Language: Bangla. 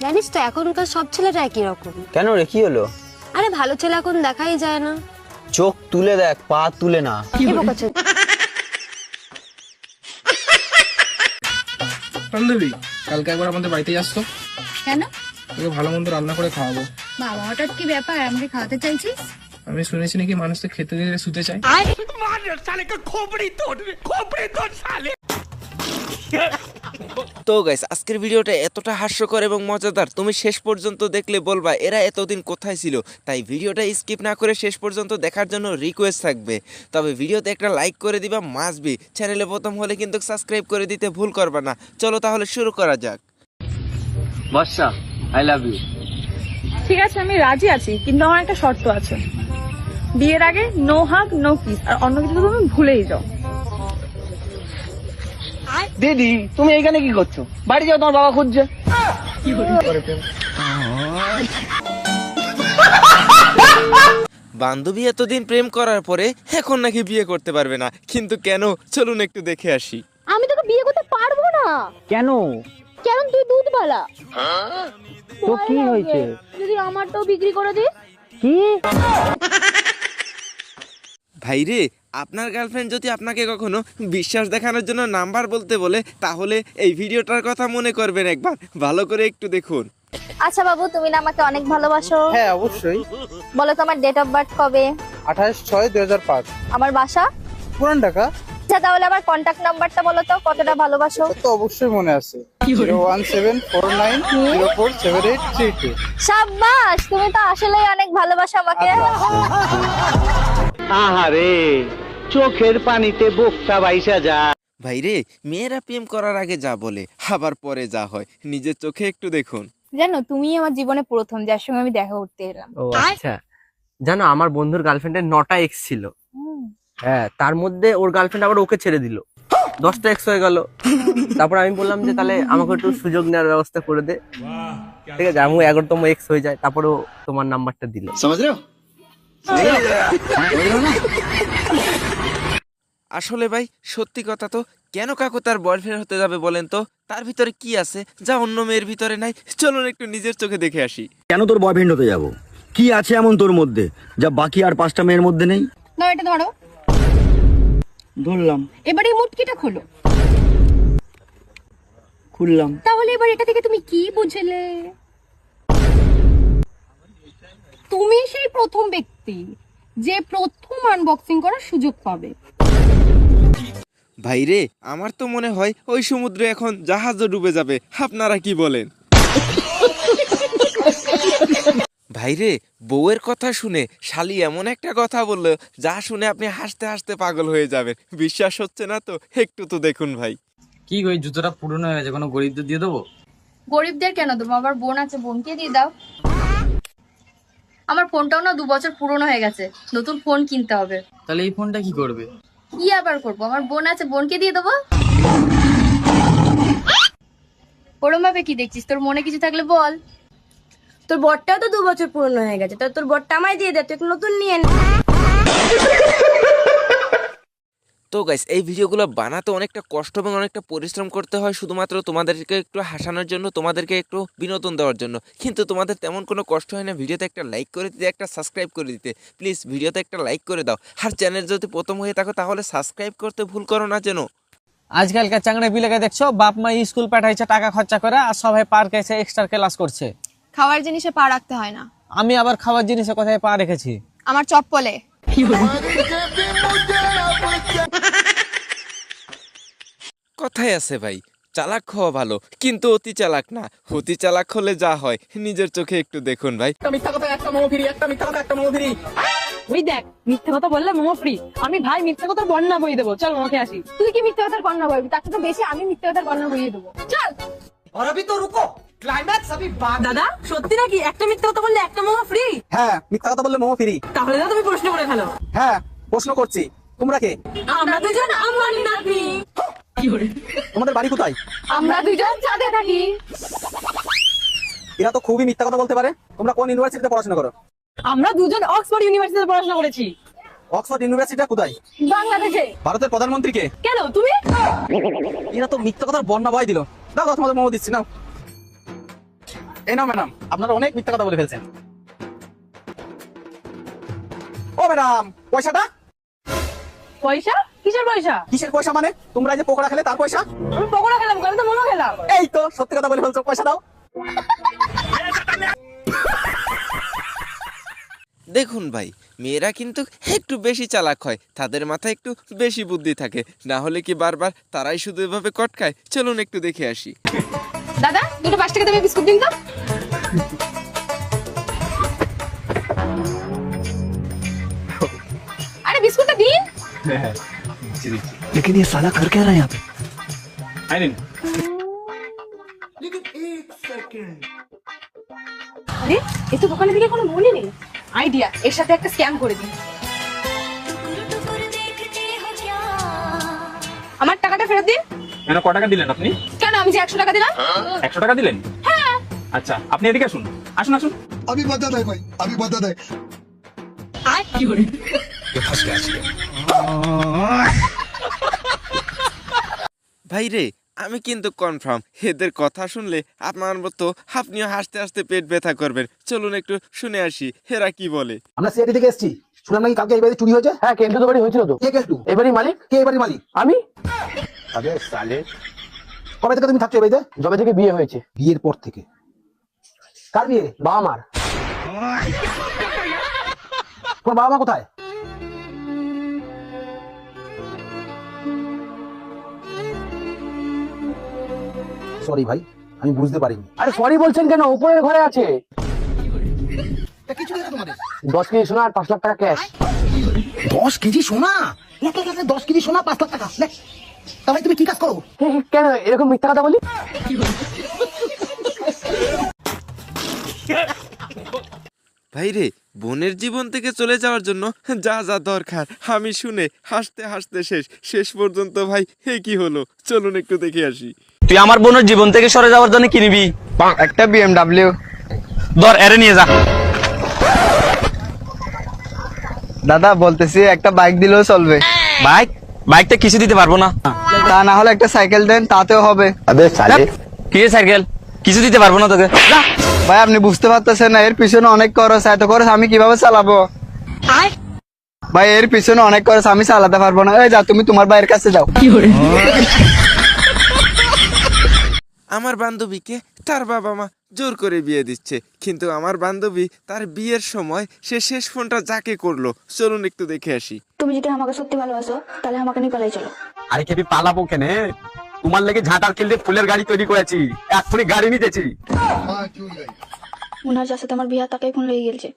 জানিস তো এখনকার সব ছেলেরা একই রকম। কেন রে, কি হলো? আরে ভালো ছেলে এখন দেখাই যায় না। চোখ তুলে দেখ, পা তুলে না। কি বলছিস? বান্ধবী, কালকে একবার আমাদের বাড়িতে আসতো। কেন? তোকে ভালো মন্দ রান্না করে খাওয়াবো। বাবা, হঠাৎ কি ব্যাপার? আমাকে খাওয়াতে চাইছিস? আমি শুনেছি নাকি মানুষকে খেতে দিলে শুতে চায়। তো গাইস, আজকের ভিডিওটা এতটা হাস্যকর এবং মজাদার, তুমি শেষ পর্যন্ত দেখলে বলবা এরা এতদিন কোথায় ছিল। তাই ভিডিওটা স্কিপ না করে শেষ পর্যন্ত দেখার জন্য রিকোয়েস্ট থাকবে। তবে ভিডিওতে একটা লাইক করে দিবা মাস্ট বি। চ্যানেলে প্রথম হলে কিন্তু সাবস্ক্রাইব করে দিতে ভুল করবা না। চলো তাহলে শুরু করা যাক। বর্ষা, আই লাভ ইউ। ঠিক আছে, আমি রাজি আছি, কিন্তু আমার একটা শর্ত আছে। বিয়ের আগে নো হাগ নো কিস, আর অন্য কিছু তো তুমি ভুলেই যাও। দিদি, তুমি এইখানে কি করছো? বাড়ি যাও, তোমার বাবা খুঁজছে। বান্ধবী এতদিন প্রেম করার পরে এখন নাকি বিয়ে করতে পারবে না, কিন্তু কেন চলুন একটু দেখে আসি। আমি তোকে বিয়ে করতে পারবো না। কেন? কারণ তুই দুধওয়ালা। তো কি হয়েছে? যদি আমারটাও বিক্রি করে দিস। কি? ভাইরে, আপনার গার্লফ্রেন্ড যদি আপনাকে কখনো বিশ্বাস দেখানোর জন্য নাম্বার বলতে বলে, তাহলে এই ভিডিওটার কথা মনে করবেন একবার, ভালো করে একটু দেখুন। আচ্ছা বাবু, তুমি না আমাকে অনেক ভালোবাসো? হ্যাঁ, অবশ্যই। বলো তোমার ডেট অফ বার্থ কবে? 28/6/2005। আমার বাসা? পুরান ঢাকা। আচ্ছা, তাহলে আমার কন্টাক্ট নাম্বারটা বলো তো, কতটা ভালোবাসো? তো অবশ্যই মনে আছে। 01749047832। সাব্বাস, তুমি তো আসলেই অনেক ভালোবাসো আমাকে। আহারে, চোখের পানিতে বোকটা বাইসা যায়। ভাইরে, মেয়েরা প্রেম করার আগে যা বলে আবার পরে যা হয়, নিজের চোখে একটু দেখুন। জানো, তুমি আমার জীবনে প্রথম যার সঙ্গে আমি দেখা করতে এলাম। ও আচ্ছা, জানো আমার বন্ধুর গার্লফ্রেন্ডের 9টা এক্স ছিল। হ্যাঁ, তার মধ্যে ওর গার্লফ্রেন্ড আবার ওকে ছেড়ে দিল, 10টা এক্স হয়ে গেল। তারপর আমি বললাম যে তাহলে আমাকে একটু সুযোগ নেওয়ার ব্যবস্থা করে দে। ঠিক আছে, আমি 11তম এক্স হয়ে যায়, তারপরও তোমার নাম্বারটা দিল। আসলে ভাই, সত্যি কথা তো, কেন কাকু তার বয়ফ্রেন্ড হতে যাবে বলেন তো? তার ভিতরে কি আছে যা অন্য মেয়ের ভিতরে নাই? চলুন একটু নিজের চোখে দেখে আসি। কেন তোর বয়ফ্রেন্ড হতে যাব? কি আছে এমন তোর মধ্যে যা বাকি আর 5টা মেয়ের মধ্যে নেই? না, এটা ধরো। ধরলাম, এবার এই মুটকিটা খোলো। খুললাম। তাহলে এবার এটা থেকে তুমি কি বুঝলে? তুমি সেই প্রথম ব্যক্তি যে প্রথম আনবক্সিং করার সুযোগ পাবে। ভাইরে, আমার তো মনে হয় ওই সমুদ্রে এখন জাহাজও ডুবে যাবে। আপনারা কি বলেন? ভাইরে, বউয়ের কথা শুনে শালি এমন একটা কথা বললো যা শুনে আপনি হাসতে হাসতে পাগল হয়ে যাবেন। বিশ্বাস হচ্ছে না তো একটু তো দেখুন ভাই। কি গো, জুতোটা পুরনো হয়ে গেছে, কোনো গরিবদের দিয়ে দেবো? গরিবদের কেন দেবো? আমার বোন আছে, বোনকে দিয়ে দাও। আমার ফোনটাও না 2 বছর পুরনো হয়ে গেছে, নতুন ফোন কিনতে হবে। তাহলে এই ফোনটা কি করবে? কি আবার করবো? আমার বোন আছে, বোনকে দিয়ে দেবো। ওরম ভাবে কি দেখছিস? তোর মনে কিছু থাকলে বল। তোর বরটাও তো 2 বছর পুরনো হয়ে গেছে, তোর বরটা আমায় দিয়ে দে, তুই একটু নতুন নিয়ে নে। তো গাইস, এই ভিডিওগুলো বানাতে অনেকটা কষ্ট এবং অনেকটা পরিশ্রম করতে হয়, শুধুমাত্র তোমাদেরকে একটু হাসানোর জন্য, তোমাদেরকে একটু বিনোদন দেওয়ার জন্য। কিন্তু তোমাদের তেমন কোনো কষ্ট হয় না ভিডিওতে একটা লাইক করে দিতে, একটা সাবস্ক্রাইব করে দিতে। প্লিজ ভিডিওতে একটা লাইক করে দাও। আর চ্যানেল যদি প্রথম হয়ে থাকো তাহলে সাবস্ক্রাইব করতে ভুল করো না যেন। আজকালকার চাংড়া বিলেকে দেখছো, বাপ মা স্কুল পাঠাইছে টাকা খরচা করে, আর সবাই পার্কে এসে এক্সট্রা ক্লাস করছে। খাওয়ার জিনিসে পা রাখতে হয় না। আমি আবার খাবার জিনিসে কোথায় পা রেখেছি? আমার চপ্পলে। কথাই আছে ভাই, চালাক হওয়া ভালো, কিন্তু অতি চালাক না। অতি চালাক হলে যা হয় নিজের চোখে একটু দেখুন ভাই। মিথ্যা কথা একটা মোমো ফ্রি, একটা মিথ্যা কথা একটা মোমো ফ্রি। ওই দেখ, মিথ্যে কথা বললে মোমো ফ্রি। আমি ভাই মিথ্যে কথার বন্যা বই দেবো, চল মোমো খেয়ে আসি। তুই কি মিথ্যে কথার বন্যা বইবি? তার থেকে বেশি আমি মিথ্যে কথার বন্যা বইয়ে দেবো, চল। और अभी तो रुको, क्लाइमैक्स अभी बाद। দাদা, সত্যি নাকি একটা মিথ্যে কথা বললে একটা মোমো ফ্রি? হ্যাঁ, মিথ্যা কথা বললে মোমো ফ্রি। তাহলে তো তুমি প্রশ্ন করে ফেলো। হ্যাঁ, প্রশ্ন করছি, তোমরা কে? আমরা দুজন আম্বানি নাতনি। তোমাদের বাড়ি কোথায়? আমরা দুজন চাঁদে থাকি। এরা তো খুবই মিথ্যা কথা বলতে পারে। তোমরা কোন ইউনিভার্সিটিতে পড়াশোনা করো? আমরা দুজন অক্সফোর্ড ইউনিভার্সিটিতে পড়াশোনা করেছি। অক্সফোর্ড ইউনিভার্সিটিটা কোথায়? বাংলাদেশে। ভারতের প্রধানমন্ত্রী কে? কেন তুমি? এরা তো মিথ্যা কথার বন্যা বয় দিল। দাও তোমাদের মোমো দিচ্ছি, নাও। এই নাও ম্যাডাম, আপনারা অনেক মিথ্যা কথা বলে ফেলছেন। ও ম্যাডাম, পয়সাটা? পয়সা? কিসের পয়সা? কিসের পয়সা মানে? তোমরা যে পকোড়া খেলে তার পয়সা? আমি পকোড়া খেলাম, আমি তো মোমো খেলাম। এই তো সত্যি কথা বলে ফেলছো, পয়সা দাও। দেখুন ভাই, মেয়েরা কিন্তু একটু বেশি চালাক হয়, তাদের মাথায় একটু বেশি বুদ্ধি থাকে, না হলে কি বারবার তারাই শুধু এভাবে কটকায়। চলুন একটু দেখে আসি। দাদা, দুটো 5 টাকা দামের বিস্কুট দিন তো। আরে বিস্কুটটা দিন। लेकिन ये साला कर क्या रहा है यहाँ पे? আরে এই তো দোকানের দিকে কোনো মনে নেই। আইডিয়া, এর সাথে একটা স্ক্যাম করে দিন। আমার টাকাটা ফেরত দিন। কেন, ক টাকা দিলেন আপনি? কেন, আমি যে 100 টাকা দিলাম। 100 টাকা দিলেন? হ্যাঁ। আচ্ছা, আপনি এদিকে আসুন, আসুন আসুন। अभी बता दे भाई, अभी बता दे। ভাই রে, আমি কিন্তু কনফার্ম এদের কথা শুনলে আপনার মতো আপনিও হাসতে হাসতে পেট ব্যথা করবেন। চলুন একটু শুনে আসি এরা কি বলে। আমরা সিআইডি থেকে এসেছি, শুনলাম নাকি কালকে এই বাড়ি চুরি হয়েছে। হ্যাঁ, কেন্দ্র তো বাড়ি হয়েছিল তো। কে কেলটু? এই বাড়ির মালিক। কে এই বাড়ির মালিক? আমি। আবে সালে, কবে থেকে তুমি থাকছো এই বাড়িতে? যবে থেকে বিয়ে হয়েছে। বিয়ের পর থেকে? কার বিয়ে? বাবা মার। তোমার বাবা মা কোথায়? সরি ভাই, আমি বুঝতে পারিনি। আরে সরি বলছেন কেন? উপরের ঘরে আছে। 10 কেজি সোনা আর 5 লাখ টাকা ক্যাশ। 10 কেজি সোনা? 10 কেজি সোনা, 5 লাখ টাকা? তাহলে তুমি কি কাজ করো? কেন এরকম মিথ্যা কথা বলি? ভাই রে, বোনের জীবন থেকে চলে যাওয়ার জন্য যা যা দরকার আমি শুনে হাসতে হাসতে শেষ পর্যন্ত ভাই হে কি হলো। চলুন একটু দেখে আসি। তুই আমার বোনের জীবন থেকে সরে যাওয়ার জন্য কি নিবি? একটা BMW। ধর, এরে নিয়ে যা। দাদা বলতেছি একটা বাইক দিলেও চলবে। বাইকটা কিছু দিতে পারবো না। তা না হলে একটা সাইকেল দেন, তাতেও হবে। কি সাইকেল? কিছু দিতে পারবো না তোকে। ভাই আপনি বুঝতে পারতেছেন না, এর পিছনে অনেক খরচ, এত খরচ আমি কিভাবে চালাবো? ভাই এর পিছনে অনেক খরচ, আমি চালাতে পারবো না। এই যা, তুমি তোমার ভাইয়ের কাছে যাও। আমার বান্ধবীকে তার বাবা মা জোর করে বিয়ে দিচ্ছে, কিন্তু আমার বান্ধবী তার বিয়ের সময় সে শেষ ফোনটা যাকে করলো। চলুন একটু দেখে আসি। তুমি যদি আমাকে সত্যি ভালোবাসো তাহলে আমাকে নিয়ে পালাই চলো। আরে কেবি পালাবো কেন? তোমার লেগে ঝাঁটার কিনলে ফুলের গাড়ি তৈরি করেছি, এক্ষুনি গাড়ি নিতেছি। মনে হয় যার সাথে আমার বিয়ে তাকেই ফোন লেগে গেছে।